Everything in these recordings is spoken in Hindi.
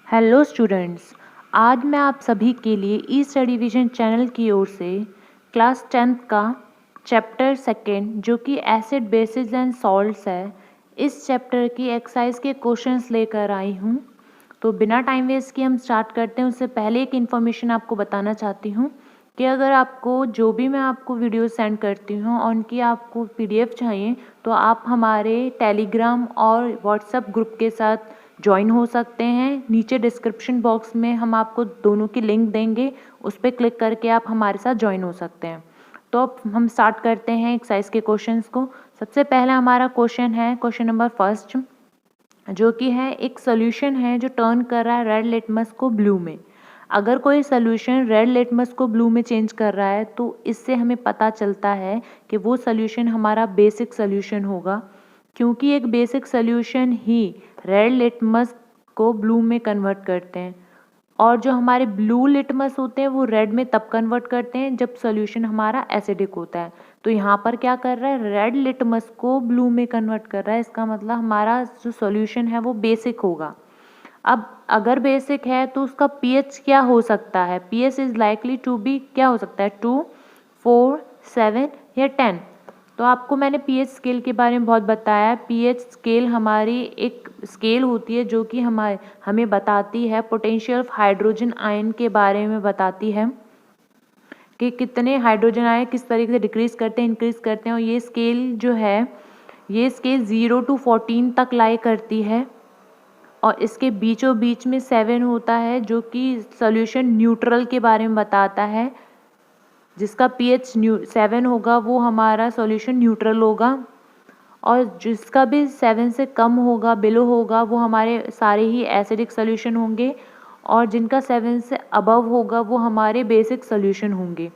हेलो स्टूडेंट्स, आज मैं आप सभी के लिए ई स्टडी विजन चैनल की ओर से क्लास 10th का चैप्टर सेकेंड जो कि एसिड बेसिस एंड सॉल्ट्स है, इस चैप्टर की एक्सरसाइज के क्वेश्चंस लेकर आई हूँ। तो बिना टाइम वेस्ट किए हम स्टार्ट करते हैं। उससे पहले एक इन्फॉर्मेशन आपको बताना चाहती हूँ कि अगर आपको जो भी मैं आपको वीडियो सेंड करती हूँ और उनकी आपको PDF चाहिए तो आप हमारे टेलीग्राम और व्हाट्सएप ग्रुप के साथ ज्वाइन हो सकते हैं। नीचे डिस्क्रिप्शन बॉक्स में हम आपको दोनों की लिंक देंगे, उस पर क्लिक करके आप हमारे साथ ज्वाइन हो सकते हैं। तो अब हम स्टार्ट करते हैं एक्सरसाइज के क्वेश्चंस को। सबसे पहला हमारा क्वेश्चन है क्वेश्चन नंबर फर्स्ट, जो कि है एक सोल्यूशन है जो टर्न कर रहा है रेड लिटमस को ब्लू में। अगर कोई सोल्यूशन रेड लिटमस को ब्लू में चेंज कर रहा है तो इससे हमें पता चलता है कि वो सोल्यूशन हमारा बेसिक सोल्यूशन होगा, क्योंकि एक बेसिक सोल्यूशन ही रेड लिटमस को ब्लू में कन्वर्ट करते हैं और जो हमारे ब्लू लिटमस होते हैं वो रेड में तब कन्वर्ट करते हैं जब सॉल्यूशन हमारा एसिडिक होता है। तो यहाँ पर क्या कर रहा है, रेड लिटमस को ब्लू में कन्वर्ट कर रहा है। इसका मतलब हमारा जो सॉल्यूशन है वो बेसिक होगा। अब अगर बेसिक है तो उसका पीएच क्या हो सकता है, pH is likely to be क्या हो सकता है, 2, 4, 7 या 10। तो आपको मैंने पीएच स्केल के बारे में बहुत बताया है। पीएच स्केल हमारी एक स्केल होती है जो कि हमें बताती है पोटेंशियल ऑफ हाइड्रोजन आयन के बारे में बताती है कि कितने हाइड्रोजन आयन किस तरीके से डिक्रीज करते हैं, इंक्रीज करते हैं। और ये स्केल जो है, ये स्केल 0 to 14 तक लाई करती है और इसके बीचों बीच में 7 होता है जो कि सॉल्यूशन न्यूट्रल के बारे में बताता है। जिसका पीएच 7 होगा वो हमारा सॉल्यूशन न्यूट्रल होगा और जिसका भी 7 से कम होगा, बिलो होगा, वो हमारे सारे ही एसिडिक सॉल्यूशन होंगे और जिनका 7 से अबव होगा वो हमारे बेसिक सॉल्यूशन होंगे।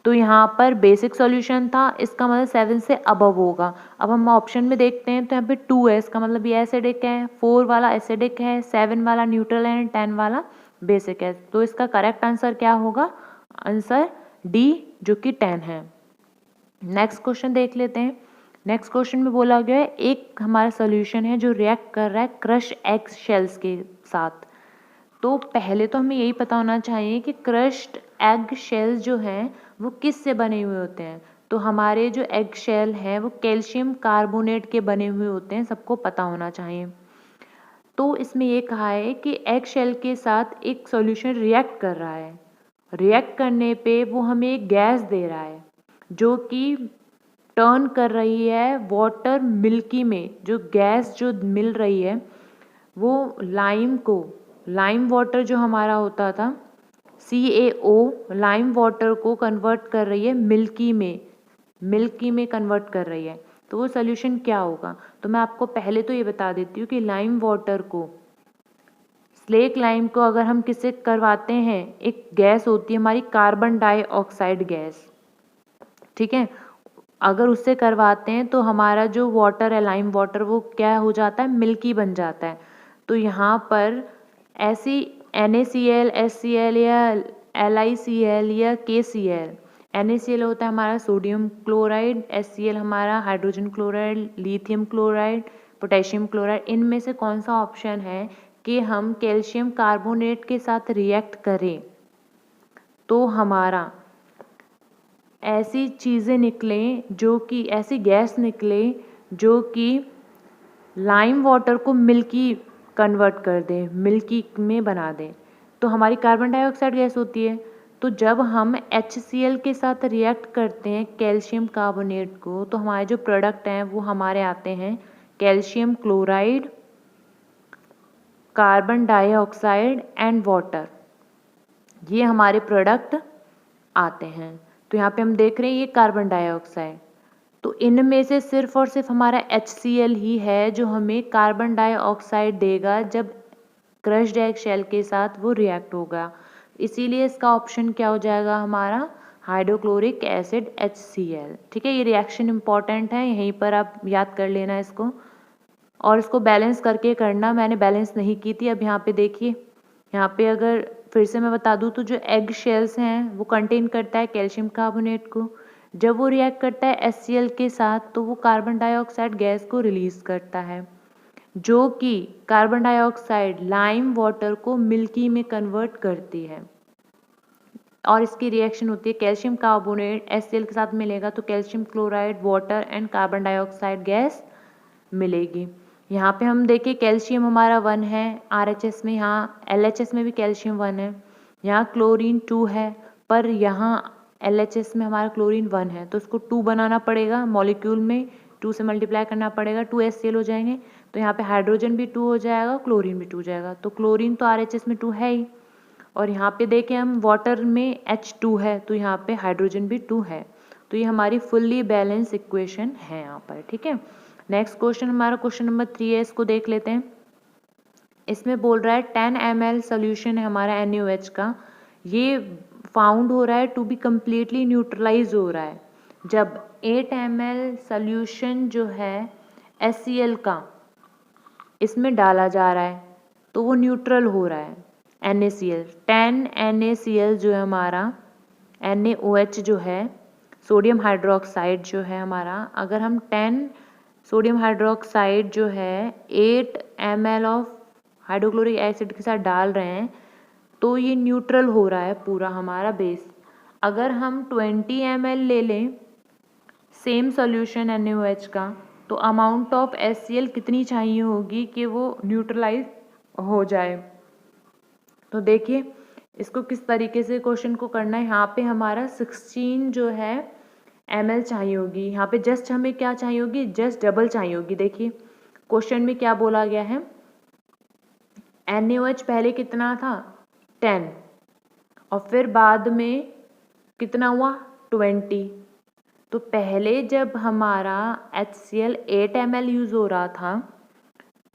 तो यहाँ पर बेसिक सॉल्यूशन था, इसका मतलब 7 से अबव होगा। अब हम ऑप्शन में देखते हैं तो यहाँ पे 2 है, इसका मतलब ये एसिडिक है, 4 वाला एसिडिक है, 7 वाला न्यूट्रल है, 10 वाला बेसिक है। तो इसका करेक्ट आंसर क्या होगा, आंसर डी जो कि 10 है। नेक्स्ट क्वेश्चन देख लेते हैं। नेक्स्ट क्वेश्चन में बोला गया है एक हमारा सोल्यूशन है जो रिएक्ट कर रहा है क्रश एग शेल्स के साथ। तो पहले तो हमें यही पता होना चाहिए कि क्रश्ड एग शेल्स जो हैं वो किस से बने हुए होते हैं। तो हमारे जो एग शेल हैं वो कैल्शियम कार्बोनेट के बने हुए होते हैं, सबको पता होना चाहिए। तो इसमें ये कहा है कि एग शेल के साथ एक सॉल्यूशन रिएक्ट कर रहा है, रिएक्ट करने पे वो हमें एक गैस दे रहा है जो कि टर्न कर रही है वाटर मिल्की में। जो गैस जो मिल रही है वो लाइम वाटर जो हमारा होता था CaO, लाइम वाटर को कन्वर्ट कर रही है मिल्की में कन्वर्ट कर रही है। तो वो सोल्यूशन क्या होगा, तो मैं आपको पहले तो ये बता देती हूँ कि लाइम वाटर को, स्लेक लाइम को अगर हम किससे करवाते हैं, एक गैस होती है हमारी कार्बन डाइऑक्साइड गैस, ठीक है, अगर उससे करवाते हैं तो हमारा जो वाटर है लाइम वाटर वो क्या हो जाता है, मिल्की बन जाता है। तो यहाँ पर ऐसी NaCl, HCl या LiCl या KCl, NaCl होता है हमारा सोडियम क्लोराइड, HCl हमारा hydrogen chloride, lithium chloride, potassium chloride, इनमें से कौन सा ऑप्शन है कि हम कैल्शियम कार्बोनेट के साथ रिएक्ट करें तो हमारा ऐसी चीज़ें निकलें जो कि ऐसी गैस निकले जो कि लाइम वाटर को मिल्की कन्वर्ट कर दे, मिल्की में बना दे। तो हमारी कार्बन डाइऑक्साइड गैस होती है। तो जब हम HCl के साथ रिएक्ट करते हैं कैल्शियम कार्बोनेट को तो हमारे जो प्रोडक्ट हैं वो हमारे आते हैं calcium chloride, carbon dioxide and water, ये हमारे प्रोडक्ट आते हैं। तो यहाँ पे हम देख रहे हैं ये कार्बन डाइऑक्साइड, तो इनमें से सिर्फ और सिर्फ हमारा HCl ही है जो हमें कार्बन डाइऑक्साइड देगा जब क्रश्ड एग शेल के साथ वो रिएक्ट होगा। इसीलिए इसका ऑप्शन क्या हो जाएगा हमारा, हाइड्रोक्लोरिक एसिड HCl। ठीक है, ये रिएक्शन इंपॉर्टेंट है, यहीं पर आप याद कर लेना इसको और इसको बैलेंस करके करना। मैंने बैलेंस नहीं की थी। अब यहाँ पे देखिए, यहाँ पे अगर फिर से मैं बता दूँ तो जो एग शेल्स हैं वो कंटेन करता है कैल्शियम कार्बोनेट को। जब वो रिएक्ट करता है HCl के साथ तो वो कार्बन डाइऑक्साइड गैस को रिलीज करता है। जो कि कार्बन डाइऑक्साइड लाइम वाटर को मिल्की में कन्वर्ट करती है और इसकी रिएक्शन होती है कैल्शियम कार्बोनेट HCl के साथ मिलेगा तो calcium chloride water and carbon dioxide gas मिलेगी। यहाँ पे हम देखें कैल्शियम हमारा 1 है RHS में, यहाँ LHS में भी कैल्शियम 1 है, यहाँ क्लोरीन 2 है, पर यहाँ LHS में हमारा क्लोरीन 1 है तो उसको 2 बनाना पड़ेगा, मॉलिक्यूल में 2 से मल्टीप्लाई करना पड़ेगा, 2 HCl हो जाएंगे। तो यहाँ पे हाइड्रोजन भी 2 हो जाएगा, क्लोरीन भी 2 हो जाएगा, तो क्लोरीन तो RHS में 2 है ही, और यहाँ पे देखें हम वाटर में H2 है तो यहाँ पे हाइड्रोजन भी 2 है, तो ये हमारी फुल्ली बैलेंस इक्वेशन है यहाँ पर। ठीक है, नेक्स्ट क्वेश्चन हमारा क्वेश्चन नंबर 3 है, इसको देख लेते हैं। इसमें बोल रहा है 10 ml सोल्यूशन है हमारा NaOH का, ये फाउंड हो रहा है टू बी कम्प्लीटली न्यूट्रलाइज हो रहा है जब 8 ml सोल्यूशन जो है HCl का इसमें डाला जा रहा है तो वो न्यूट्रल हो रहा है NaCl। 10 NaCl जो है हमारा NaOH जो है सोडियम हाइड्रोक्साइड जो है हमारा, अगर हम 10 सोडियम हाइड्रोक्साइड जो है 8 ml ऑफ हाइड्रोक्लोरिक एसिड के साथ डाल रहे हैं तो ये न्यूट्रल हो रहा है पूरा हमारा बेस। अगर हम 20 ml ले लें सेम सॉल्यूशन NaOH का तो अमाउंट ऑफ HCl कितनी चाहिए होगी कि वो न्यूट्रलाइज हो जाए। तो देखिए इसको किस तरीके से क्वेश्चन को करना है। यहाँ पे हमारा 16 जो है ml चाहिए होगी, यहाँ पे जस्ट हमें क्या चाहिए होगी, जस्ट डबल चाहिए होगी। देखिए क्वेश्चन में क्या बोला गया है, NaOH पहले कितना था 10 और फिर बाद में कितना हुआ 20, तो पहले जब हमारा HCl 8 ml यूज़ हो रहा था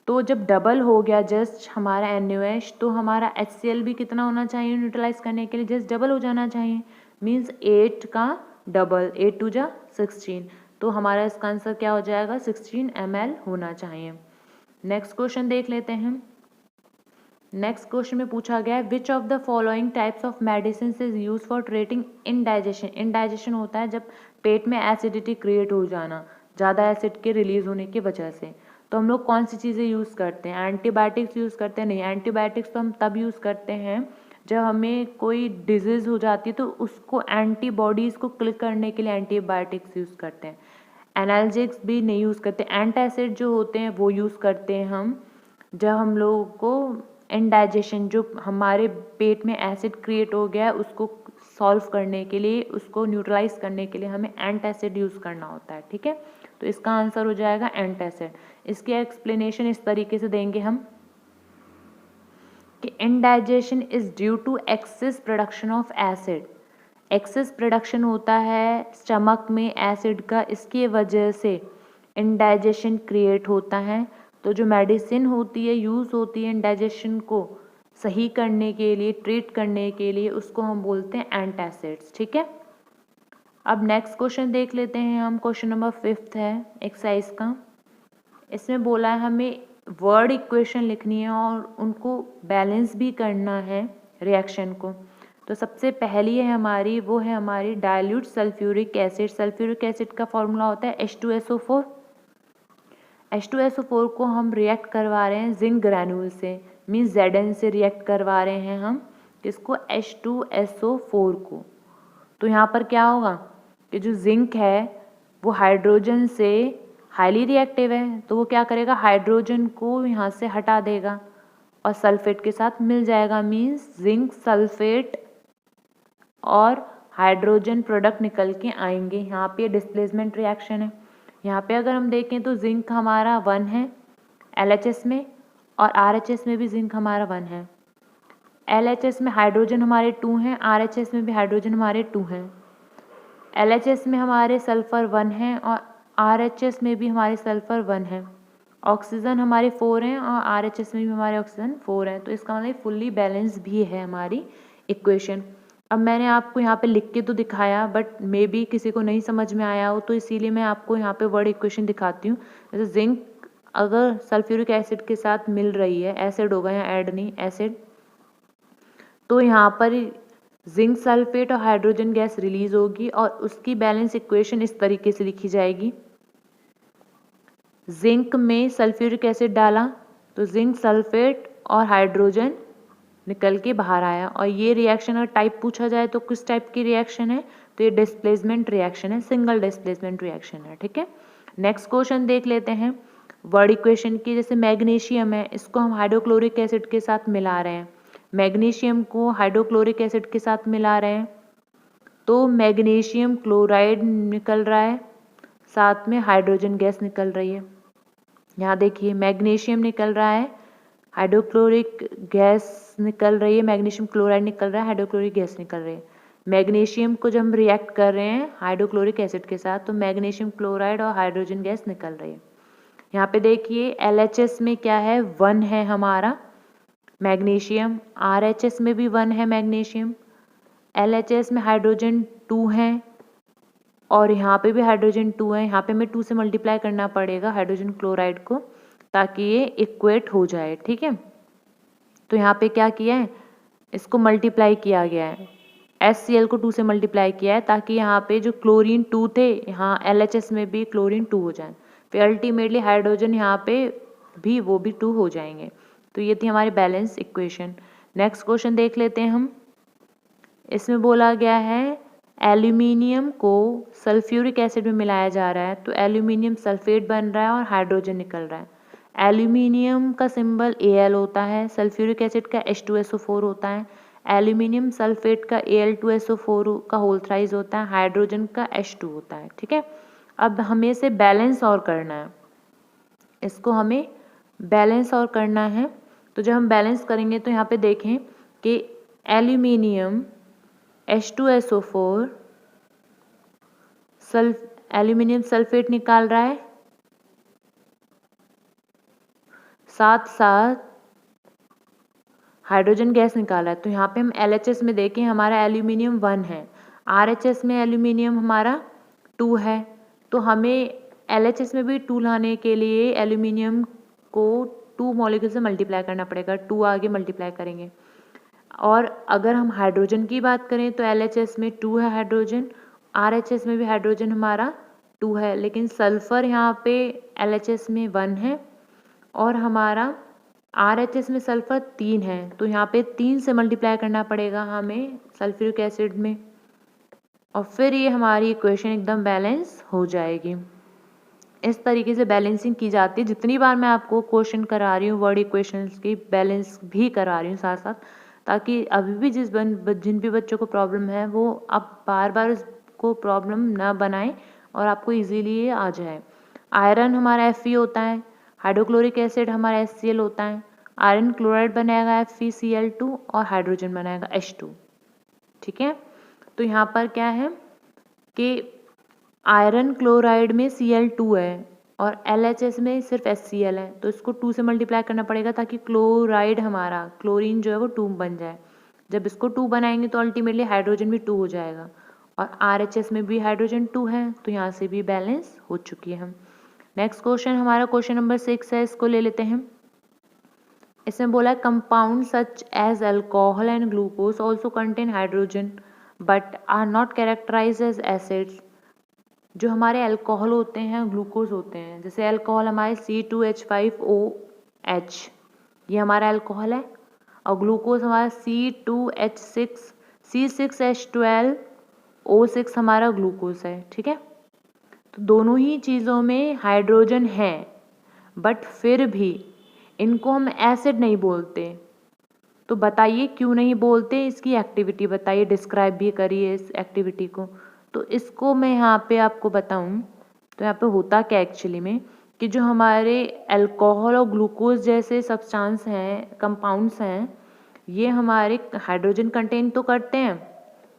तो जब डबल हो गया जस्ट हमारा NaOH तो हमारा HCl भी कितना होना चाहिए न्यूट्रलाइज करने के लिए, जस्ट डबल हो जाना चाहिए, मीन्स 8 का डबल, 8 2 जा 16, तो हमारा इसका आंसर क्या हो जाएगा 16 ml होना चाहिए। नेक्स्ट क्वेश्चन देख लेते हैं। नेक्स्ट क्वेश्चन में पूछा गया है which of the following types of medicine is use for treating indigestion. Indigestion होता है जब पेट में एसिडिटी क्रिएट हो जाना ज़्यादा एसिड के रिलीज होने की वजह से, तो हम लोग कौन सी चीज़ें यूज़ करते हैं, एंटीबायोटिक्स यूज़ करते हैं। नहीं, एंटीबायोटिक्स तो हम तब यूज़ करते हैं जब हमें कोई डिजीज़ हो जाती है तो उसको एंटीबॉडीज़ को क्लिक करने के लिए एंटीबायोटिक्स यूज़ करते हैं। एनाल्जेसिक्स भी नहीं यूज़ करते। एंटासिड जो होते हैं वो यूज़ करते हैं हम जब हम लोगों को इनडाइजेशन, जो हमारे पेट में एसिड क्रिएट हो गया है उसको सॉल्व करने के लिए, उसको न्यूट्रलाइज करने के लिए हमें एंटासिड यूज़ करना होता है। ठीक है, तो इसका आंसर हो जाएगा एंटासिड। इसकी एक्सप्लेनेशन इस तरीके से देंगे हम कि indigestion is due to excess production of acid. Excess production होता है स्टमक में एसिड का, इसकी वजह से इनडाइजेशन क्रिएट होता है। तो जो मेडिसिन होती है यूज़ होती है इनडाइजेशन को सही करने के लिए, ट्रीट करने के लिए, उसको हम बोलते हैं एंटासिड्स। ठीक है, अब नेक्स्ट क्वेश्चन देख लेते हैं हम। क्वेश्चन नंबर 5 है एक्सरसाइज का। इसमें बोला है हमें वर्ड इक्वेशन लिखनी है और उनको बैलेंस भी करना है रिएक्शन को। तो सबसे पहली है हमारी, वो है हमारी dilute sulphuric acid. Sulphuric acid का फॉर्मूला होता है H2SO4। H2SO4 को हम रिएक्ट करवा रहे हैं जिंक ग्रैन्यूल से, मीन्स Zn से रिएक्ट करवा रहे हैं हम किसको, H2SO4 को। तो यहाँ पर क्या होगा कि जो जिंक है वो हाइड्रोजन से हाईली रिएक्टिव है, तो वो क्या करेगा, हाइड्रोजन को यहाँ से हटा देगा और सल्फेट के साथ मिल जाएगा, मीन्स जिंक सल्फेट और हाइड्रोजन प्रोडक्ट निकल के आएंगे। यहाँ पे डिस्प्लेसमेंट रिएक्शन है। यहाँ पे अगर हम देखें तो जिंक हमारा 1 है LHS में और RHS में भी जिंक हमारा 1 है। LHS में हाइड्रोजन हमारे 2 हैं, RHS में भी हाइड्रोजन हमारे 2 हैं। LHS में हमारे सल्फर 1 है और RHS में भी हमारे सल्फर 1 है। ऑक्सीजन हमारे 4 हैं और RHS में भी हमारे ऑक्सीजन 4 हैं, तो इसका मतलब फुल्ली बैलेंस भी है हमारी इक्वेशन। अब मैंने आपको यहाँ पे लिख के तो दिखाया, बट मे बी किसी को नहीं समझ में आया हो, तो इसीलिए मैं आपको यहाँ पे वर्ड इक्वेशन दिखाती हूँ। जैसे जिंक अगर सल्फ्यूरिक एसिड के साथ मिल रही है, एसिड होगा यहाँ, ऐड नहीं एसिड, तो यहाँ पर जिंक सल्फेट और हाइड्रोजन गैस रिलीज होगी और उसकी बैलेंस इक्वेशन इस तरीके से लिखी जाएगी जिंक में सल्फ्यूरिक एसिड डाला तो जिंक सल्फेट और हाइड्रोजन निकल के बाहर आया। और ये रिएक्शन अगर टाइप पूछा जाए तो किस टाइप की रिएक्शन है, तो ये डिस्प्लेसमेंट रिएक्शन है, सिंगल डिस्प्लेसमेंट रिएक्शन है। ठीक है, नेक्स्ट क्वेश्चन देख लेते हैं वर्ड इक्वेशन की। जैसे मैग्नीशियम है, इसको हम हाइड्रोक्लोरिक एसिड के साथ मिला रहे हैं, मैग्नीशियम को हाइड्रोक्लोरिक एसिड के साथ मिला रहे हैं तो मैग्नीशियम क्लोराइड निकल रहा है, साथ में हाइड्रोजन गैस निकल रही है। यहाँ देखिए मैग्नीशियम निकल रहा है, हाइड्रोक्लोरिक गैस निकल रही है, मैग्नीशियम क्लोराइड निकल रहा है, हाइड्रोक्लोरिक गैस निकल रही है। मैग्नीशियम को जब हम रिएक्ट कर रहे हैं हाइड्रोक्लोरिक एसिड के साथ तो मैग्नीशियम क्लोराइड और हाइड्रोजन गैस निकल रही है। यहाँ पे देखिए LHS में क्या है, 1 है हमारा मैग्नीशियम, RHS में भी 1 है मैग्नीशियम, LHS में हाइड्रोजन 2 है और यहाँ पे भी हाइड्रोजन 2 है। यहाँ पे हमें 2 से मल्टीप्लाई करना पड़ेगा हाइड्रोजन क्लोराइड को ताकि ये इक्वेट हो जाए। ठीक है, तो यहाँ पे क्या किया है, इसको मल्टीप्लाई किया गया है, HCl को 2 से मल्टीप्लाई किया है ताकि यहाँ पे जो क्लोरीन 2 थे यहाँ LHS में भी क्लोरीन 2 हो जाए, फिर अल्टीमेटली हाइड्रोजन यहाँ पे भी वो भी 2 हो जाएंगे। तो ये थी हमारी बैलेंस इक्वेशन। नेक्स्ट क्वेश्चन देख लेते हैं हम। इसमें बोला गया है एल्यूमिनियम को सल्फ्यूरिक एसिड में मिलाया जा रहा है तो एल्यूमिनियम सल्फेट बन रहा है और हाइड्रोजन निकल रहा है। एल्यूमिनियम का सिंबल Al होता है, सल्फ्यूरिक एसिड का H2SO4 होता है, एल्यूमिनियम सल्फेट का Al2SO4 का होल थ्राइस होता है, हाइड्रोजन का H2 होता है। ठीक है, अब हमें इसे बैलेंस और करना है, इसको हमें बैलेंस और करना है। तो जब हम बैलेंस करेंगे तो यहाँ पे देखें कि एल्यूमिनियम H2SO4 एल्यूमिनियम सल्फेट निकाल रहा है, साथ साथ हाइड्रोजन गैस निकाला है। तो यहाँ पे हम LHS में देखें हमारा एल्यूमिनियम 1 है, RHS में एल्यूमिनियम हमारा 2 है, तो हमें LHS में भी 2 लाने के लिए एल्यूमिनियम को 2 मॉलिक्यूल से मल्टीप्लाई करना पड़ेगा, 2 आगे मल्टीप्लाई करेंगे। और अगर हम हाइड्रोजन की बात करें तो LHS में 2 है हाइड्रोजन, RHS में भी हाइड्रोजन हमारा 2 है, लेकिन सल्फर यहाँ पे LHS में 1 है और हमारा RHS में सल्फर 3 है, तो यहाँ पे 3 से मल्टीप्लाई करना पड़ेगा हमें सल्फ्यूरिक एसिड में और फिर ये हमारी इक्वेशन एकदम बैलेंस हो जाएगी। इस तरीके से बैलेंसिंग की जाती है। जितनी बार मैं आपको क्वेश्चन करा रही हूँ वर्ड इक्वेशंस की बैलेंस भी करा रही हूँ साथ साथ, ताकि अभी भी जिन भी बच्चों को प्रॉब्लम है वो आप बार बार उसको प्रॉब्लम ना बनाएं और आपको इजीली ये आ जाए। आयरन हमारा Fe होता है, हाइड्रोक्लोरिक एसिड हमारा HCl होता है, आयरन क्लोराइड बनाएगा FeCl2 और हाइड्रोजन बनाएगा H2। ठीक है, तो यहाँ पर क्या है कि आयरन क्लोराइड में Cl2 है और LHS में सिर्फ HCl है, तो इसको 2 से मल्टीप्लाई करना पड़ेगा ताकि क्लोराइड हमारा क्लोरीन जो है वो 2 बन जाए। जब इसको 2 बनाएंगे तो अल्टीमेटली हाइड्रोजन भी 2 हो जाएगा और RHS में भी हाइड्रोजन 2 है, तो यहाँ से भी बैलेंस हो चुकी है। हम नेक्स्ट क्वेश्चन हमारा क्वेश्चन नंबर 6 है, इसको ले लेते हैं। इसमें बोला है compound such as alcohol and glucose also contain hydrogen but are not characterize as acids. जो हमारे अल्कोहल होते हैं ग्लूकोज होते हैं, जैसे अल्कोहल हमारे C2H5OH ये हमारा अल्कोहल है और ग्लूकोज हमारा C2H6C6H12O6 हमारा ग्लूकोज है। ठीक है, तो दोनों ही चीज़ों में हाइड्रोजन है बट फिर भी इनको हम एसिड नहीं बोलते। तो बताइए क्यों नहीं बोलते, इसकी एक्टिविटी बताइए, डिस्क्राइब भी करिए इस एक्टिविटी को। तो इसको मैं यहाँ पे आपको बताऊँ तो यहाँ पे होता क्या एक्चुअली में कि जो हमारे अल्कोहल और ग्लूकोज जैसे सब्सटेंस हैं, कंपाउंड्स हैं, ये हमारे हाइड्रोजन कंटेन तो करते हैं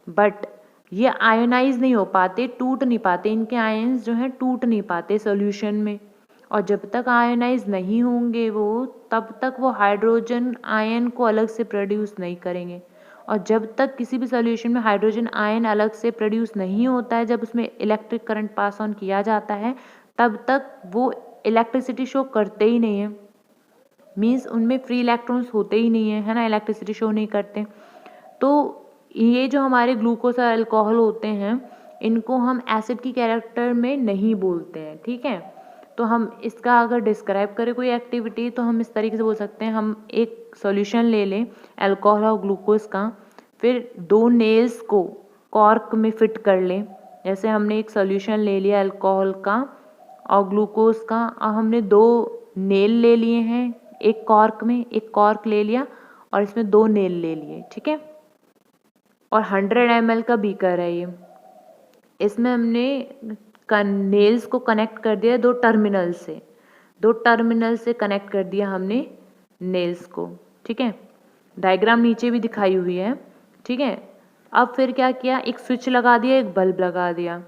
बट ये आयोनाइज नहीं हो पाते, टूट नहीं पाते, इनके आयन्स जो हैं टूट नहीं पाते सॉल्यूशन में। और जब तक आयोनाइज नहीं होंगे वो तब तक वो हाइड्रोजन आयन को अलग से प्रोड्यूस नहीं करेंगे। और जब तक किसी भी सॉल्यूशन में हाइड्रोजन आयन अलग से प्रोड्यूस नहीं होता है, जब उसमें इलेक्ट्रिक करंट पास ऑन किया जाता है, तब तक वो इलेक्ट्रिसिटी शो करते ही नहीं है, मीन्स उनमें फ्री इलेक्ट्रॉन्स होते ही नहीं है ना, इलेक्ट्रिसिटी शो नहीं करते। तो ये जो हमारे ग्लूकोज और अल्कोहल होते हैं इनको हम एसिड की कैरेक्टर में नहीं बोलते हैं। ठीक है, तो हम इसका अगर डिस्क्राइब करें कोई एक्टिविटी तो हम इस तरीके से बोल सकते हैं, हम एक सॉल्यूशन ले लें अल्कोहल और ग्लूकोज का, फिर 2 नेल्स को कॉर्क में फिट कर लें। जैसे हमने एक सॉल्यूशन ले लिया अल्कोहल का और ग्लूकोज का, और हमने 2 नेल ले लिए हैं एक कॉर्क में, एक कॉर्क ले लिया और इसमें 2 नेल ले लिए, ठीक है। और 100 ml का बीकर है ये, इसमें हमने नेल्स को कनेक्ट कर दिया 2 टर्मिनल से, 2 टर्मिनल से कनेक्ट कर दिया हमने नेल्स को, ठीक है। डायग्राम नीचे भी दिखाई हुई है, ठीक है। अब फिर क्या किया, एक स्विच लगा दिया, एक बल्ब लगा दिया।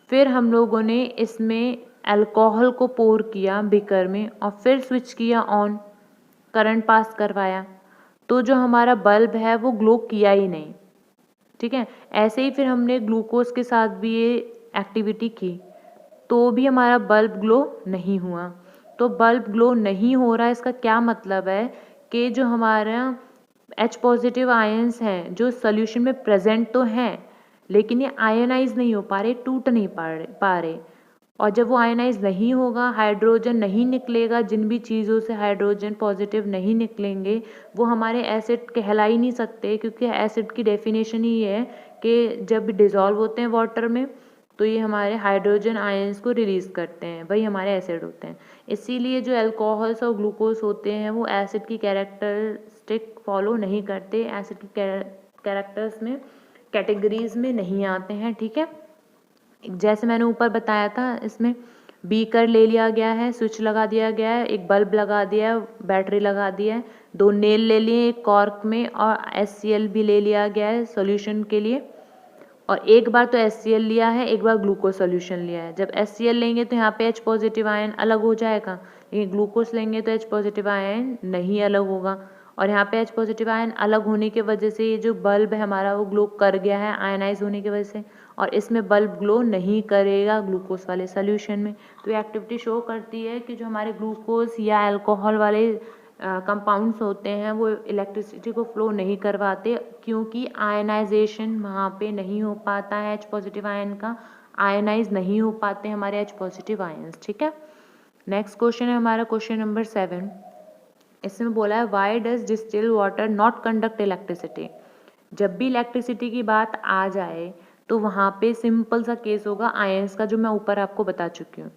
फिर हम लोगों ने इसमें अल्कोहल को पोर किया बीकर में और फिर स्विच किया ऑन, करंट पास करवाया, तो जो हमारा बल्ब है वो ग्लो किया ही नहीं, ठीक है। ऐसे ही फिर हमने ग्लूकोज के साथ भी ये एक्टिविटी की तो भी हमारा बल्ब ग्लो नहीं हुआ। तो बल्ब ग्लो नहीं हो रहा है, इसका क्या मतलब है कि जो हमारा H पॉजिटिव आयंस हैं जो सोल्यूशन में प्रेजेंट तो हैं लेकिन ये आयनाइज नहीं हो पा रहे, टूट नहीं पा रहे। और जब वो आयनाइज नहीं होगा, हाइड्रोजन नहीं निकलेगा, जिन भी चीज़ों से हाइड्रोजन पॉजिटिव नहीं निकलेंगे वो हमारे एसिड कहला ही नहीं सकते, क्योंकि एसिड की डेफिनेशन ही है कि जब डिज़ोल्व होते हैं वाटर में तो ये हमारे हाइड्रोजन आयंस को रिलीज़ करते हैं, वही हमारे एसिड होते हैं। इसीलिए जो अल्कोहल्स और ग्लूकोज होते हैं वो एसिड की कैरेक्टरिस्टिक फॉलो नहीं करते, एसिड की कैरेक्टर्स में कैटेगरीज में नहीं आते हैं, ठीक है। जैसे मैंने ऊपर बताया था, इसमें बीकर ले लिया गया है, स्विच लगा दिया गया है, एक बल्ब लगा दिया है, बैटरी लगा दिया है, 2 नेल ले लिए एक कॉर्क में और HCl भी ले लिया गया है सॉल्यूशन के लिए। और एक बार तो HCl लिया है, एक बार ग्लूकोज सॉल्यूशन लिया है। जब HCl लेंगे तो यहाँ पे H पॉजिटिव आयन अलग हो जाएगा, लेकिन ग्लूकोज लेंगे तो H पॉजिटिव आयन नहीं अलग होगा। और यहाँ पे H पॉजिटिव आयन अलग होने की वजह से ये जो बल्ब है हमारा वो ग्लो कर गया है आयनाइज होने की वजह से, और इसमें बल्ब ग्लो नहीं करेगा ग्लूकोज वाले सोल्यूशन में। तो ये एक्टिविटी शो करती है कि जो हमारे ग्लूकोज या अल्कोहल वाले कंपाउंड्स होते हैं वो इलेक्ट्रिसिटी को फ्लो नहीं करवाते, क्योंकि आयनाइजेशन वहाँ पे नहीं हो पाता है, H पॉजिटिव आयन का आयनाइज नहीं हो पाते हमारे H पॉजिटिव आयंस, ठीक है। नेक्स्ट क्वेश्चन है हमारा क्वेश्चन नंबर 7। इसमें बोला है why does distil water not conduct electricity. जब भी इलेक्ट्रिसिटी की बात आ जाए तो वहाँ पे सिंपल सा केस होगा आयंस का, जो मैं ऊपर आपको बता चुकी हूँ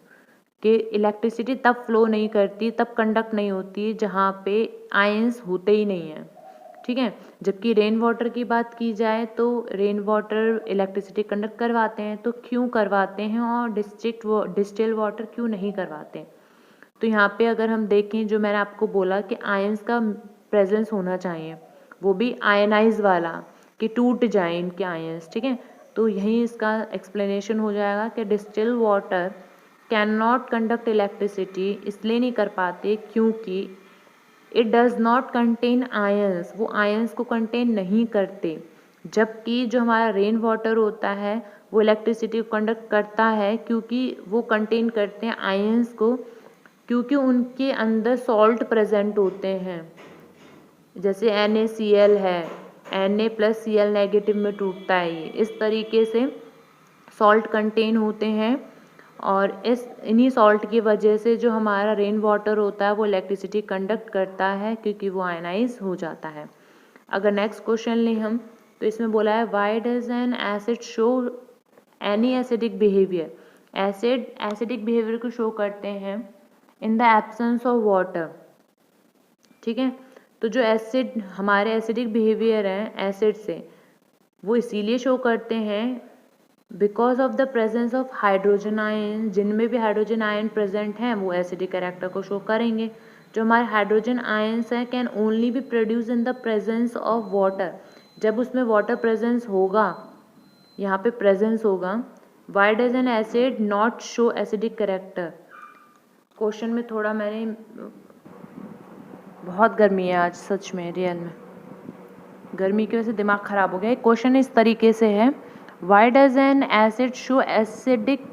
कि इलेक्ट्रिसिटी तब फ्लो नहीं करती, तब कंडक्ट नहीं होती जहाँ पे आयंस होते ही नहीं हैं, ठीक है। जबकि रेन वाटर की बात की जाए तो रेन वाटर इलेक्ट्रिसिटी कंडक्ट करवाते हैं, तो क्यों करवाते हैं और डिस्टिल वाटर क्यों नहीं करवाते। तो यहाँ पे अगर हम देखें, जो मैंने आपको बोला कि आयंस का प्रेजेंस होना चाहिए, वो भी आयनाइज वाला, कि टूट जाए इनके आयंस, ठीक है। तो यही इसका एक्सप्लेनेशन हो जाएगा कि distil water can not conduct electricity इसलिए नहीं कर पाते क्योंकि it does not contain ions, वो आयंस को कंटेन नहीं करते। जबकि जो हमारा रेन वाटर होता है वो इलेक्ट्रिसिटी को कंडक्ट करता है, क्योंकि वो कंटेन करते हैं आयंस को, क्योंकि उनके अंदर सॉल्ट प्रेजेंट होते हैं। जैसे NaCl है, Na+Cl नेगेटिव में टूटता है ये, इस तरीके से सॉल्ट कंटेन होते हैं। और इन्हीं सॉल्ट की वजह से जो हमारा रेन वाटर होता है वो इलेक्ट्रिसिटी कंडक्ट करता है, क्योंकि वो आयनाइज हो जाता है। अगर नेक्स्ट क्वेश्चन लें हम, तो इसमें बोला है why does N acid show any acidic behaviour. Acid acidic behaviour को शो करते हैं in the absence of water, ठीक है। तो जो एसिड हमारे एसिडिक बिहेवियर हैं एसिड से, वो इसीलिए शो करते हैं because of the presence of hydrogen ion, जिनमें भी हाइड्रोजन आयन प्रेजेंट हैं वो एसिडिक कैरेक्टर को शो करेंगे। जो हमारे हाइड्रोजन आयन्स हैं can only B produce in the presence of water, जब उसमें वाटर प्रेजेंस होगा, यहाँ पे प्रेजेंस होगा। Why does N acid not show acidic character. Question में थोड़ा मैंने, बहुत गर्मी है आज सच में, रियल में गर्मी की वजह से दिमाग ख़राब हो गया। क्वेश्चन इस तरीके से है, why does N acid show acidic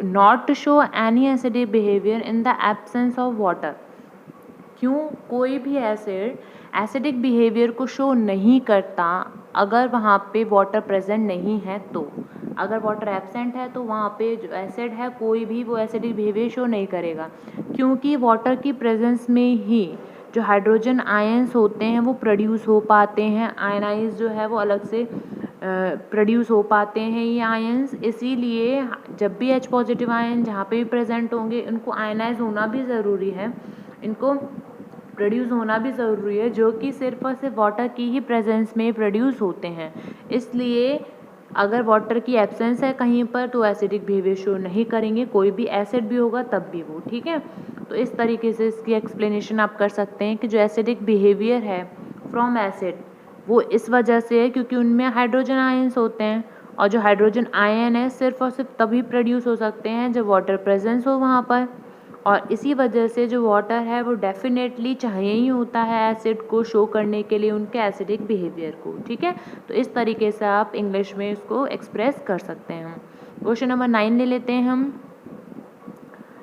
not show any acidic behaviour in the absence of water. क्यों कोई भी एसिड एसिडिक बिहेवियर को शो नहीं करता अगर वहाँ पे वाटर प्रेजेंट नहीं है। तो अगर वाटर एब्सेंट है तो वहाँ पे जो एसिड है कोई भी वो एसिडिक बिहेवियर शो नहीं करेगा, क्योंकि वाटर की प्रेजेंस में ही जो हाइड्रोजन आयंस होते हैं वो प्रोड्यूस हो पाते हैं, आयनाइज जो है वो अलग से प्रोड्यूस हो पाते हैं ये आयंस। इसीलिए जब भी H पॉजिटिव आयन जहाँ पे भी प्रेजेंट होंगे इनको आयनाइज होना भी ज़रूरी है, इनको प्रोड्यूस होना भी ज़रूरी है, जो कि सिर्फ और सिर्फ वाटर की ही प्रेजेंस में प्रोड्यूस होते हैं। इसलिए अगर वाटर की एब्सेंस है कहीं पर तो एसिडिक बिहेवियर शो नहीं करेंगे, कोई भी एसिड भी होगा तब भी वो, ठीक है। तो इस तरीके से इसकी एक्सप्लेनेशन आप कर सकते हैं कि जो एसिडिक बिहेवियर है फ्रॉम एसिड वो इस वजह से है क्योंकि उनमें हाइड्रोजन आयंस होते हैं, और जो हाइड्रोजन आयन है सिर्फ और सिर्फ तभी प्रोड्यूस हो सकते हैं जब वाटर प्रेजेंस हो वहाँ पर, और इसी वजह से जो वाटर है वो डेफिनेटली चाहिए ही होता है एसिड को शो करने के लिए उनके एसिडिक बिहेवियर को, ठीक है। तो इस तरीके से आप इंग्लिश में इसको एक्सप्रेस कर सकते हैं। क्वेश्चन नंबर 9 ले लेते हैं हम।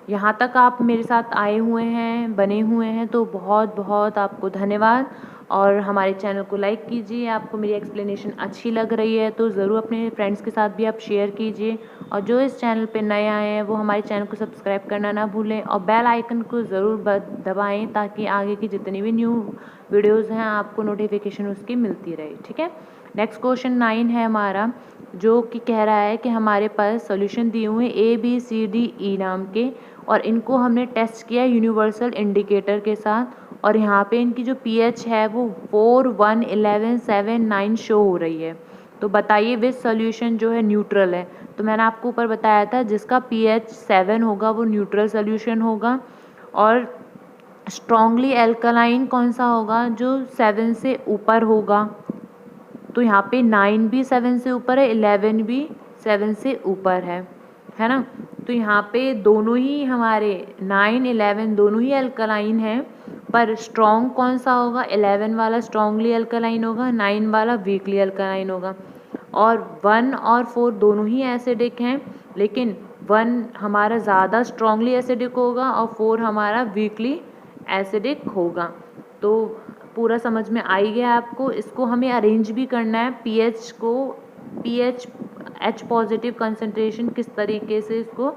यहाँ तक आप मेरे साथ आए हुए हैं, बने हुए हैं, तो बहुत बहुत आपको धन्यवाद। और हमारे चैनल को लाइक कीजिए, आपको मेरी एक्सप्लेनेशन अच्छी लग रही है तो ज़रूर अपने फ्रेंड्स के साथ भी आप शेयर कीजिए, और जो इस चैनल पे नए आए हैं वो हमारे चैनल को सब्सक्राइब करना ना भूलें और बेल आइकन को ज़रूर दबाएं ताकि आगे की जितनी भी न्यू वीडियोज़ हैं आपको नोटिफिकेशन उसकी मिलती रहे, ठीक है। नेक्स्ट क्वेश्चन 9 है हमारा, जो कि कह रहा है कि हमारे पास सॉल्यूशन दिए हुए ABCDE नाम के, और इनको हमने टेस्ट किया यूनिवर्सल इंडिकेटर के साथ, और यहाँ पे इनकी जो pH है वो 4, 1, 11, 7, 9 शो हो रही है। तो बताइए विच सॉल्यूशन जो है न्यूट्रल है। तो मैंने आपको ऊपर बताया था जिसका pH 7 होगा वो न्यूट्रल सॉल्यूशन होगा, और स्ट्रॉन्गली एल्कलाइन कौन सा होगा, जो 7 से ऊपर होगा। तो यहाँ पे 9 भी 7 से ऊपर है, 11 भी 7 से ऊपर है ना। तो यहाँ पे दोनों ही हमारे 9, 11 दोनों ही अल्कलाइन हैं, पर स्ट्रॉन्ग कौन सा होगा, 11 वाला स्ट्रॉन्गली अल्कलाइन होगा, 9 वाला वीकली अल्कलाइन होगा। और 1 और 4 दोनों ही एसिडिक हैं, लेकिन 1 हमारा ज़्यादा स्ट्रॉन्गली एसिडिक होगा और 4 हमारा वीकली एसिडिक होगा। तो पूरा समझ में आ ही गया आपको। इसको हमें अरेंज भी करना है, pH को, pH H पॉजिटिव कंसंट्रेशन किस तरीके से इसको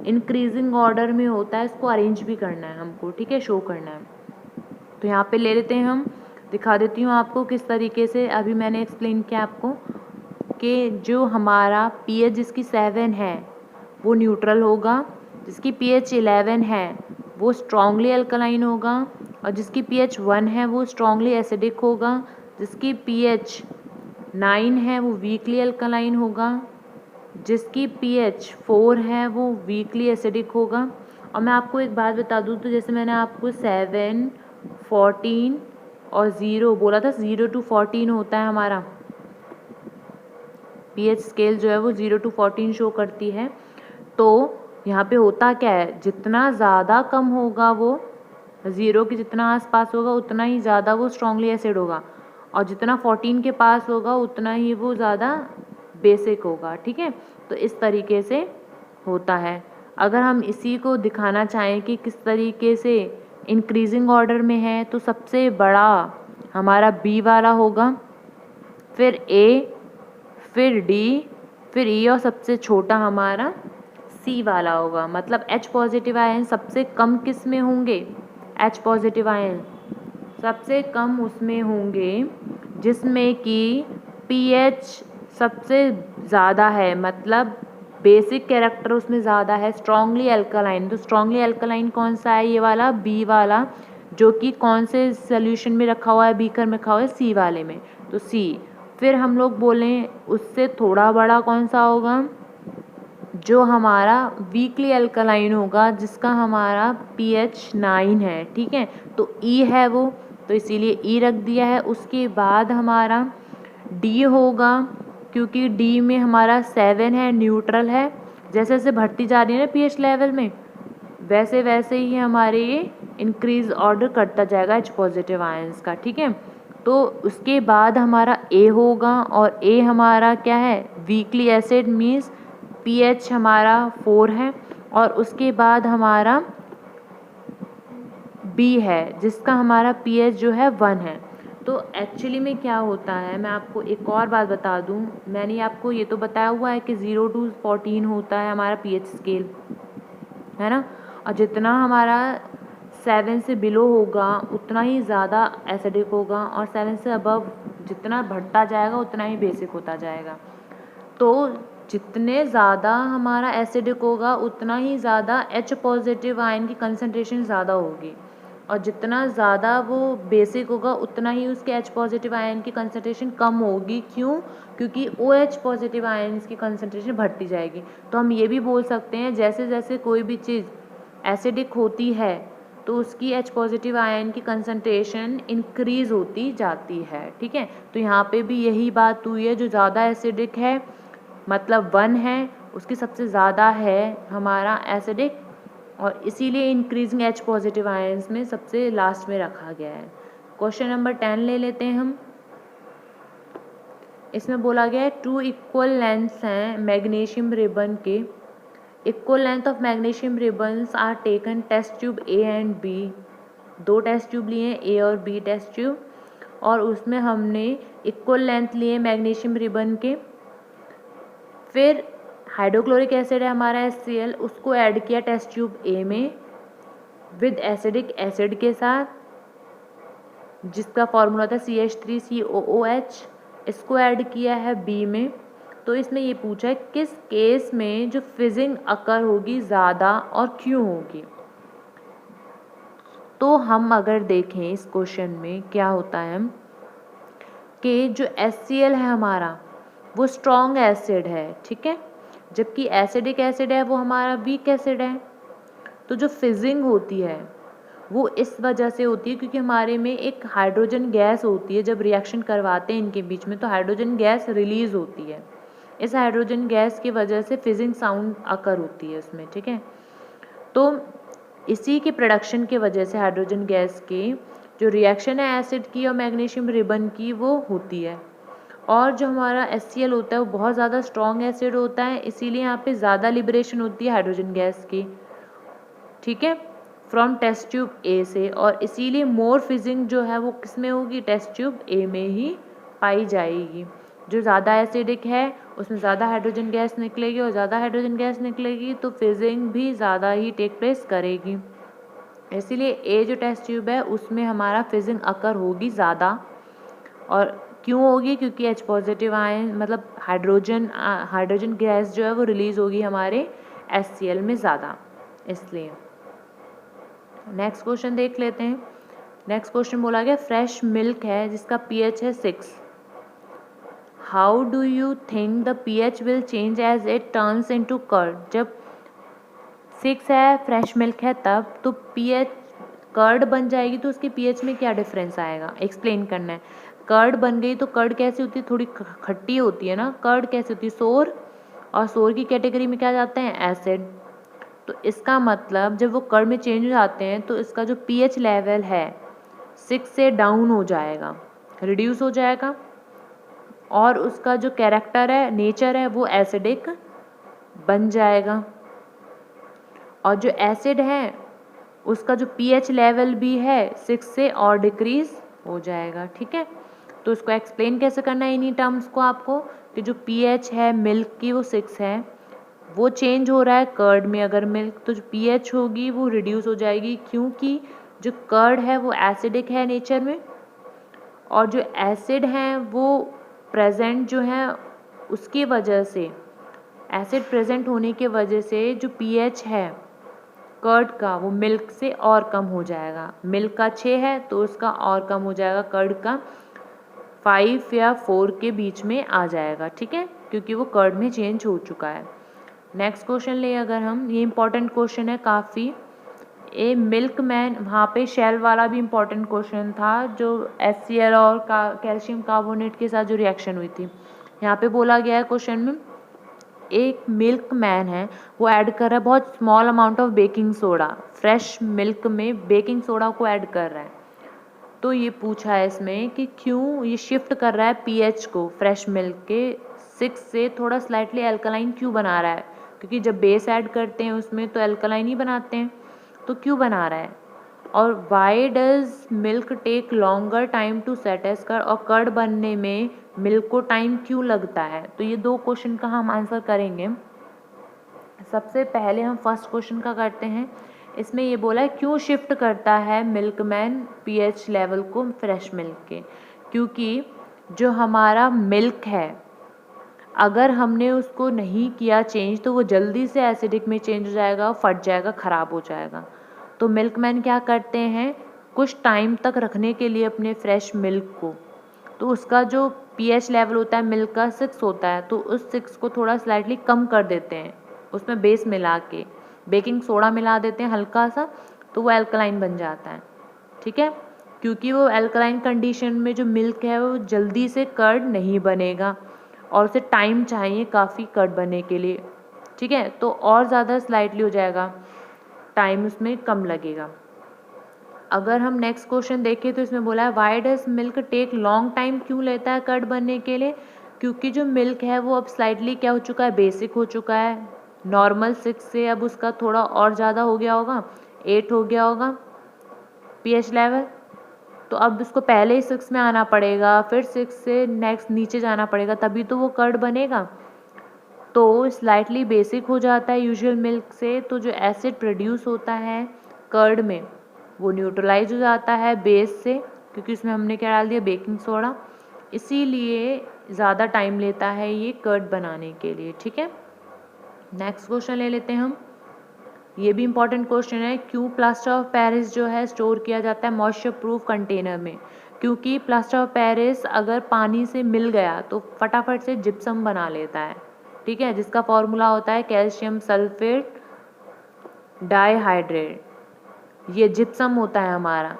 इंक्रीजिंग ऑर्डर में होता है, इसको अरेंज भी करना है हमको, ठीक है, शो करना है। तो यहाँ पे ले लेते हैं हम, दिखा देती हूँ आपको किस तरीके से। अभी मैंने एक्सप्लेन किया आपको कि जो हमारा pH जिसकी 7 है वो न्यूट्रल होगा, जिसकी pH 11 है वो स्ट्रॉन्गली अल्कलाइन होगा, और जिसकी pH 1 है वो स्ट्रॉन्गली एसिडिक होगा, जिसकी pH 9 है वो वीकली अल्कलाइन होगा, जिसकी pH 4 है वो वीकली एसिडिक होगा। और मैं आपको एक बात बता दूँ, तो जैसे मैंने आपको 7, 14 और 0 बोला था, 0 to 14 होता है हमारा pH स्केल जो है वो 0 to 14 शो करती है। तो यहाँ पे होता क्या है, जितना ज़्यादा कम होगा वो 0 के जितना आसपास होगा उतना ही ज़्यादा वो स्ट्रॉन्गली एसिड होगा, और जितना 14 के पास होगा उतना ही वो ज़्यादा बेसिक होगा, ठीक है। तो इस तरीके से होता है। अगर हम इसी को दिखाना चाहें कि किस तरीके से इंक्रीजिंग ऑर्डर में है, तो सबसे बड़ा हमारा B वाला होगा, फिर A, फिर D, फिर E, और सबसे छोटा हमारा C वाला होगा। मतलब H पॉजिटिव आयन सबसे कम किस में होंगे, H पॉजिटिव आयन सबसे कम उसमें होंगे जिसमें कि pH सबसे ज़्यादा है, मतलब बेसिक कैरेक्टर उसमें ज़्यादा है, स्ट्रॉन्गली अल्कलाइन। तो स्ट्रॉन्गली अल्कलाइन कौन सा है, ये वाला B वाला, जो कि कौन से सोल्यूशन में रखा हुआ है, बीकर में रखा हुआ है C वाले में, तो C। फिर हम लोग बोलें उससे थोड़ा बड़ा कौन सा होगा, जो हमारा वीकली अल्कलाइन होगा, जिसका हमारा pH 9 है, ठीक है। तो E है वो, तो इसीलिए E रख दिया है। उसके बाद हमारा D होगा, क्योंकि D में हमारा 7 है, न्यूट्रल है। जैसे जैसे बढ़ती जा रही है ना pH लेवल में, वैसे वैसे ही हमारे ये इंक्रीज ऑर्डर करता जाएगा H पॉजिटिव आयंस का, ठीक है। तो उसके बाद हमारा A होगा, और A हमारा क्या है, वीकली एसिड, मीन्स pH हमारा 4 है। और उसके बाद हमारा B है, जिसका हमारा pH जो है 1 है। तो एक्चुअली में क्या होता है, मैं आपको एक और बात बता दूं, मैंने आपको ये तो बताया हुआ है कि 0 to 14 होता है हमारा पीएच स्केल, है ना, और जितना हमारा 7 से बिलो होगा उतना ही ज़्यादा एसिडिक होगा, और 7 से अबव जितना बढ़ता जाएगा उतना ही बेसिक होता जाएगा। तो जितने ज़्यादा हमारा एसिडिक होगा उतना ही ज़्यादा H पॉजिटिव आयन की कंसनट्रेशन ज़्यादा होगी, और जितना ज़्यादा वो बेसिक होगा उतना ही उसके H पॉजिटिव आयन की कंसनट्रेशन कम होगी। क्यों? क्योंकि OH पॉजिटिव आयन की कंसनट्रेशन बढ़ती जाएगी। तो हम ये भी बोल सकते हैं जैसे जैसे कोई भी चीज़ एसिडिक होती है तो उसकी H पॉजिटिव आयन की कंसनट्रेशन इंक्रीज़ होती जाती है। ठीक है, तो यहाँ पे भी यही बात हुई है, जो ज़्यादा एसिडिक है मतलब 1 है, उसकी सबसे ज़्यादा है हमारा एसिडिक, और इसीलिए इंक्रीजिंग H पॉजिटिव आयंस में सबसे लास्ट में रखा गया है। क्वेश्चन नंबर 10 ले लेते हैं हम। इसमें बोला गया है 2 इक्वल लेंथ्स हैं मैग्नीशियम रिबन के। Equal length of magnesium ribbons are taken test tube A and B। 2 test tube लिए हैं, A और B टेस्ट ट्यूब, और उसमें हमने इक्वल लेंथ लिए मैग्नीशियम रिबन के। फिर हाइड्रोक्लोरिक एसिड है हमारा HCl, उसको ऐड किया टेस्ट ट्यूब A में विद एसिडिक एसिड के साथ, जिसका फॉर्मूला था CH3COOH। इसको ऐड किया है B में। तो इसमें ये पूछा है किस केस में जो फिजिंग अकर होगी ज़्यादा और क्यों होगी। तो हम अगर देखें इस क्वेश्चन में क्या होता है कि जो HCl है हमारा वो स्ट्रॉन्ग एसिड है, ठीक है, जबकि एसिडिक एसिड है वो हमारा वीक एसिड है। तो जो फिजिंग होती है वो इस वजह से होती है क्योंकि हमारे में एक हाइड्रोजन गैस होती है, जब रिएक्शन करवाते हैं इनके बीच में तो हाइड्रोजन गैस रिलीज होती है। इस हाइड्रोजन गैस की वजह से फिजिंग साउंड अकर होती है उसमें, ठीक है। तो इसी के प्रोडक्शन की वजह से हाइड्रोजन गैस की जो रिएक्शन है एसिड की और मैग्नीशियम रिबन की वो होती है। और जो हमारा HCl होता है वो बहुत ज़्यादा स्ट्रॉन्ग एसिड होता है, इसीलिए यहाँ पे ज़्यादा लिबरेशन होती है हाइड्रोजन गैस की, ठीक है, फ्रॉम टेस्ट ट्यूब A से, और इसीलिए मोर फिजिंग जो है वो किस में होगी, टेस्ट ट्यूब A में ही पाई जाएगी। जो ज़्यादा एसिडिक है उसमें ज़्यादा हाइड्रोजन गैस निकलेगी, और ज़्यादा हाइड्रोजन गैस निकलेगी तो फिजिंग भी ज़्यादा ही टेक प्लेस करेगी। इसीलिए A जो टेस्ट ट्यूब है उसमें हमारा फिजिंग अकर होगी ज़्यादा। और क्यों होगी? क्योंकि H पॉजिटिव आयन मतलब हाइड्रोजन गैस जो है वो रिलीज़ होगी हमारे HCl में ज़्यादा, इसलिए। नेक्स्ट क्वेश्चन देख लेते हैं। नेक्स्ट क्वेश्चन बोला गया फ्रेश मिल्क है जिसका pH है 6। How do you think the pH will change as it turns into curd. जब 6 है, फ्रेश मिल्क है, तब तो pH कर्ड बन जाएगी, तो उसके pH में क्या डिफरेंस आएगा, एक्सप्लेन करना है। कर्ड बन गई तो कर्ड कैसी होती है, थोड़ी खट्टी होती है ना। कर्ड कैसी होती है, सोर, और सोर की कैटेगरी में क्या जाते हैं, एसिड। तो इसका मतलब जब वो कर्ड में चेंज हो जाते हैं तो इसका जो pH लेवल है 6 से डाउन हो जाएगा, रिड्यूस हो जाएगा, और उसका जो कैरेक्टर है, नेचर है, वो एसिडिक बन जाएगा। और जो एसिड है उसका जो pH लेवल भी है 6 से और डिक्रीज हो जाएगा, ठीक है। तो उसको एक्सप्लेन कैसे करना है इन्हीं टर्म्स को आपको, कि जो pH है मिल्क की वो 6 है, वो चेंज हो रहा है कर्ड में अगर मिल्क, तो जो pH होगी वो रिड्यूस हो जाएगी, क्योंकि जो कर्ड है वो एसिडिक है नेचर में, और जो एसिड हैं वो प्रेजेंट जो है उसकी वजह से, एसिड प्रेजेंट होने की वजह से जो pH है कर्ड का वो मिल्क से और कम हो जाएगा। मिल्क का 6 है तो उसका और कम हो जाएगा, कर्ड का 5 या 4 के बीच में आ जाएगा, ठीक है, क्योंकि वो कर्ड में चेंज हो चुका है। नेक्स्ट क्वेश्चन ले अगर हम, ये इंपॉर्टेंट क्वेश्चन है काफ़ी। ए मिल्क मैन, वहाँ पे शेल वाला भी इम्पॉर्टेंट क्वेश्चन था, जो HCl और कैल्शियम कार्बोनेट के साथ जो रिएक्शन हुई थी। यहाँ पे बोला गया है क्वेश्चन में, एक मिल्क मैन है वो ऐड कर रहा है बहुत small amount of baking soda, fresh milk में बेकिंग सोडा को ऐड कर रहा है। तो ये पूछा है इसमें कि क्यों ये शिफ्ट कर रहा है pH को फ्रेश मिल्क के 6 से थोड़ा स्लाइटली अल्कलाइन क्यों बना रहा है, क्योंकि जब बेस ऐड करते हैं उसमें तो अल्कलाइन ही बनाते हैं, तो क्यों बना रहा है। और why does milk take longer time to set as curd, और कर्ड बनने में मिल्क को टाइम क्यों लगता है। तो ये 2 क्वेश्चन का हम आंसर करेंगे। सबसे पहले हम फर्स्ट क्वेश्चन का करते हैं। इसमें ये बोला है क्यों शिफ्ट करता है मिल्कमैन पीएच लेवल को फ्रेश मिल्क के। क्योंकि जो हमारा मिल्क है, अगर हमने उसको नहीं किया चेंज तो वो जल्दी से एसिडिक में चेंज हो जाएगा, फट जाएगा, ख़राब हो जाएगा। तो मिल्कमैन क्या करते हैं, कुछ टाइम तक रखने के लिए अपने फ्रेश मिल्क को, तो उसका जो पीएच लेवल होता है मिल्क का 6 होता है, तो उस 6 को थोड़ा स्लाइटली कम कर देते हैं, उसमें बेस मिला के बेकिंग सोडा मिला देते हैं हल्का सा, तो वो अल्कलाइन बन जाता है। ठीक है, क्योंकि वो अल्कलाइन कंडीशन में जो मिल्क है वो जल्दी से कर्ड नहीं बनेगा और उसे टाइम चाहिए काफ़ी कर्ड बनने के लिए। ठीक है, तो और ज़्यादा स्लाइटली हो जाएगा, टाइम उसमें कम लगेगा। अगर हम नेक्स्ट क्वेश्चन देखें तो इसमें बोला है why does milk take long time, क्यों लेता है कर्ड बनने के लिए। क्योंकि जो मिल्क है वो अब स्लाइटली क्या हो चुका है, बेसिक हो चुका है। नॉर्मल 6 से अब उसका थोड़ा और ज़्यादा हो गया होगा, 8 हो गया होगा पीएच लेवल। तो अब उसको पहले ही 6 में आना पड़ेगा, फिर 6 से नेक्स्ट नीचे जाना पड़ेगा, तभी तो वो कर्ड बनेगा। तो स्लाइटली बेसिक हो जाता है यूजुअल मिल्क से, तो जो एसिड प्रोड्यूस होता है कर्ड में वो न्यूट्रलाइज हो जाता है बेस से, क्योंकि उसमें हमने क्या डाल दिया, बेकिंग सोडा। इसीलिए ज़्यादा टाइम लेता है ये कर्ड बनाने के लिए। ठीक है, नेक्स्ट क्वेश्चन ले लेते हैं हम। ये भी इंपॉर्टेंट क्वेश्चन है, क्यों प्लास्टर ऑफ पेरिस जो है स्टोर किया जाता है मॉइस्चर प्रूफ कंटेनर में। क्योंकि प्लास्टर ऑफ पेरिस अगर पानी से मिल गया तो फटाफट से जिप्सम बना लेता है। ठीक है, जिसका फॉर्मूला होता है कैल्शियम सल्फेट डाइहाइड्रेट, ये जिप्सम होता है हमारा।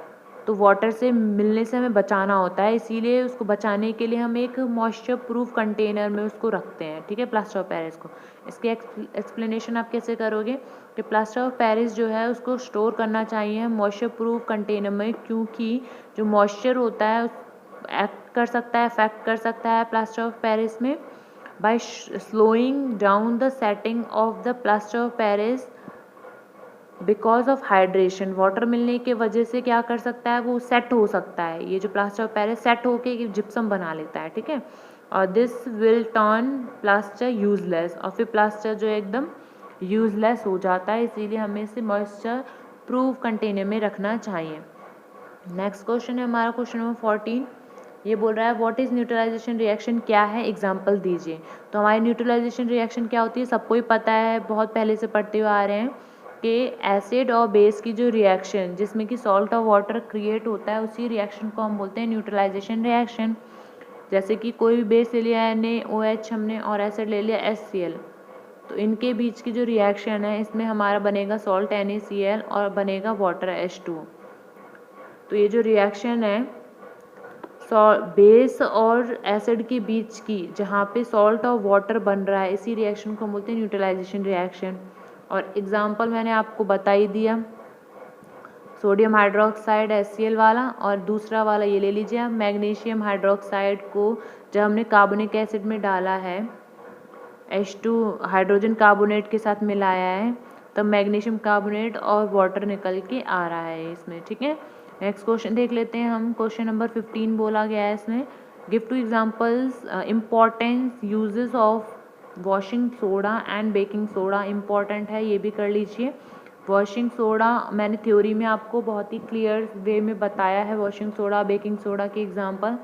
तो वाटर से मिलने से हमें बचाना होता है, इसीलिए उसको बचाने के लिए हम एक मॉइस्चर प्रूफ कंटेनर में उसको रखते हैं। ठीक है, प्लास्टर ऑफ पेरिस को। इसकी एक्सप्लेनेशन आप कैसे करोगे कि प्लास्टर ऑफ पेरिस जो है उसको स्टोर करना चाहिए मॉइस्चर प्रूफ कंटेनर में, क्योंकि जो मॉइस्चर होता है एक्ट कर सकता है, इफेक्ट कर सकता है प्लास्टर ऑफ पेरिस में by slowing down the setting of the plaster of Paris because of hydration. Water मिलने की वजह से क्या कर सकता है, वो सेट हो सकता है, ये जो प्लास्टर ऑफ पेरिस सेट होके जिप्सम बना लेता है। ठीक है, और this will turn plaster useless, और फिर प्लास्टर जो एकदम यूजलेस हो जाता है, इसीलिए हमें इसे मॉइस्चर प्रूफ कंटेनर में रखना चाहिए। नेक्स्ट क्वेश्चन है हमारा क्वेश्चन नंबर 14। ये बोल रहा है व्हाट इज़ न्यूट्रलाइजेशन रिएक्शन, क्या है, एग्जाम्पल दीजिए। तो हमारी न्यूट्रलाइजेशन रिएक्शन क्या होती है, सबको ही पता है, बहुत पहले से पढ़ते हुए आ रहे हैं कि एसिड और बेस की जो रिएक्शन जिसमें कि सॉल्ट और वाटर क्रिएट होता है, उसी रिएक्शन को हम बोलते हैं न्यूट्रलाइजेशन रिएक्शन। जैसे कि कोई भी बेस ले लिया NaOH हमने और एसिड ले लिया HCl, तो इनके बीच की जो रिएक्शन है इसमें हमारा बनेगा सॉल्ट NaCl और बनेगा वाटर H2। तो ये जो रिएक्शन है बेस और एसिड के बीच की, जहाँ पे सॉल्ट और वाटर बन रहा है, इसी रिएक्शन को हम बोलते हैं न्यूट्रलाइजेशन रिएक्शन। और एग्जांपल मैंने आपको बता ही दिया, सोडियम हाइड्रोक्साइड HCl वाला, और दूसरा वाला ये ले लीजिए आप, मैग्नीशियम हाइड्रोक्साइड को जब हमने कार्बोनिक एसिड में डाला है, H2 हाइड्रोजन कार्बोनेट के साथ मिलाया है, तब मैग्नीशियम कार्बोनेट और वाटर निकल के आ रहा है इसमें। ठीक है, नेक्स्ट क्वेश्चन देख लेते हैं हम। क्वेश्चन नंबर 15 बोला गया है इसमें, give 2 examples important uses of washing soda and baking soda. Important है, ये भी कर लीजिए। वॉशिंग सोडा मैंने थ्योरी में आपको बहुत ही क्लियर वे में बताया है, वॉशिंग सोडा बेकिंग सोडा के एग्जाम्पल,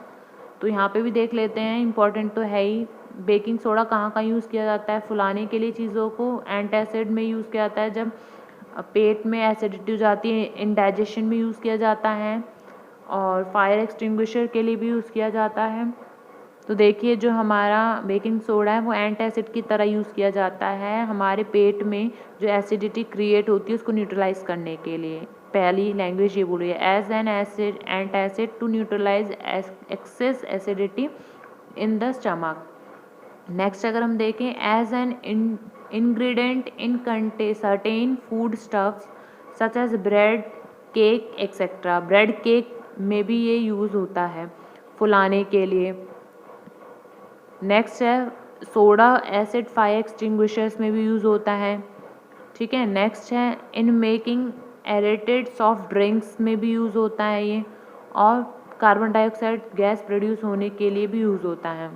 तो यहाँ पे भी देख लेते हैं। इम्पॉर्टेंट तो है ही। बेकिंग सोडा कहाँ कहाँ यूज़ किया जाता है, फुलाने के लिए चीज़ों को, एंटासिड में यूज़ किया जाता है जब पेट में एसिडिटी हो जाती है, इंडाइजेशन में यूज़ किया जाता है, और फायर एक्सटिंग्विशर के लिए भी यूज़ किया जाता है। तो देखिए जो हमारा बेकिंग सोडा है वो एंटासिड की तरह यूज़ किया जाता है हमारे पेट में जो एसिडिटी क्रिएट होती है उसको न्यूट्रलाइज करने के लिए। पहली लैंग्वेज ये बोल रही है, as an acid antacid to neutralize excess acidity in the stomach. Next अगर हम देखें, as an ingredient in certain food stuffs such as bread, cake etc. Bread cake में भी ये यूज़ होता है फुलाने के लिए। नेक्स्ट है सोडा एसिड फायर एक्सटिंग्विशर्स में भी यूज़ होता है। ठीक है, नेक्स्ट है in making aerated soft drinks में भी यूज़ होता है ये, और कार्बन डाइऑक्साइड गैस प्रोड्यूस होने के लिए भी यूज़ होता है।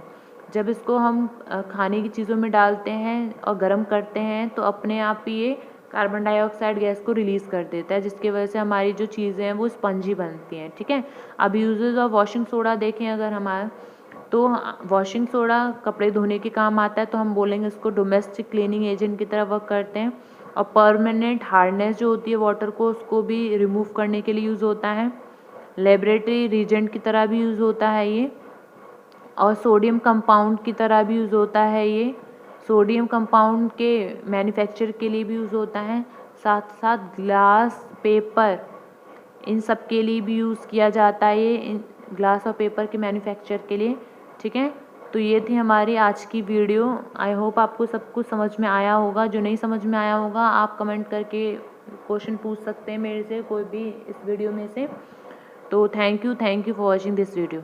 जब इसको हम खाने की चीज़ों में डालते हैं और गर्म करते हैं तो अपने आप ही ये कार्बन डाइऑक्साइड गैस को रिलीज़ कर देता है, जिसकी वजह से हमारी जो चीज़ें हैं वो स्पंजी बनती हैं। ठीक है, अब यूजेस ऑफ वॉशिंग सोडा देखें अगर हमारा, तो वॉशिंग सोडा कपड़े धोने के काम आता है, तो हम बोलेंगे इसको डोमेस्टिक क्लीनिंग एजेंट की तरह वर्क करते हैं। और परमानेंट हार्डनेस जो होती है वाटर को, उसको भी रिमूव करने के लिए यूज़ होता है। लेबोरेटरी रीजेंट की तरह भी यूज़ होता है ये, और सोडियम कंपाउंड की तरह भी यूज़ होता है ये। सोडियम कंपाउंड के मैन्युफैक्चर के लिए भी यूज़ होता है, साथ साथ ग्लास, पेपर, इन सब के लिए भी यूज़ किया जाता है ये, ग्लास और पेपर के मैन्युफैक्चर के लिए। ठीक है, तो ये थी हमारी आज की वीडियो। आई होप आपको सब कुछ समझ में आया होगा। जो नहीं समझ में आया होगा आप कमेंट करके क्वेश्चन पूछ सकते हैं मेरे से, कोई भी इस वीडियो में से। तो thank you for watching this video.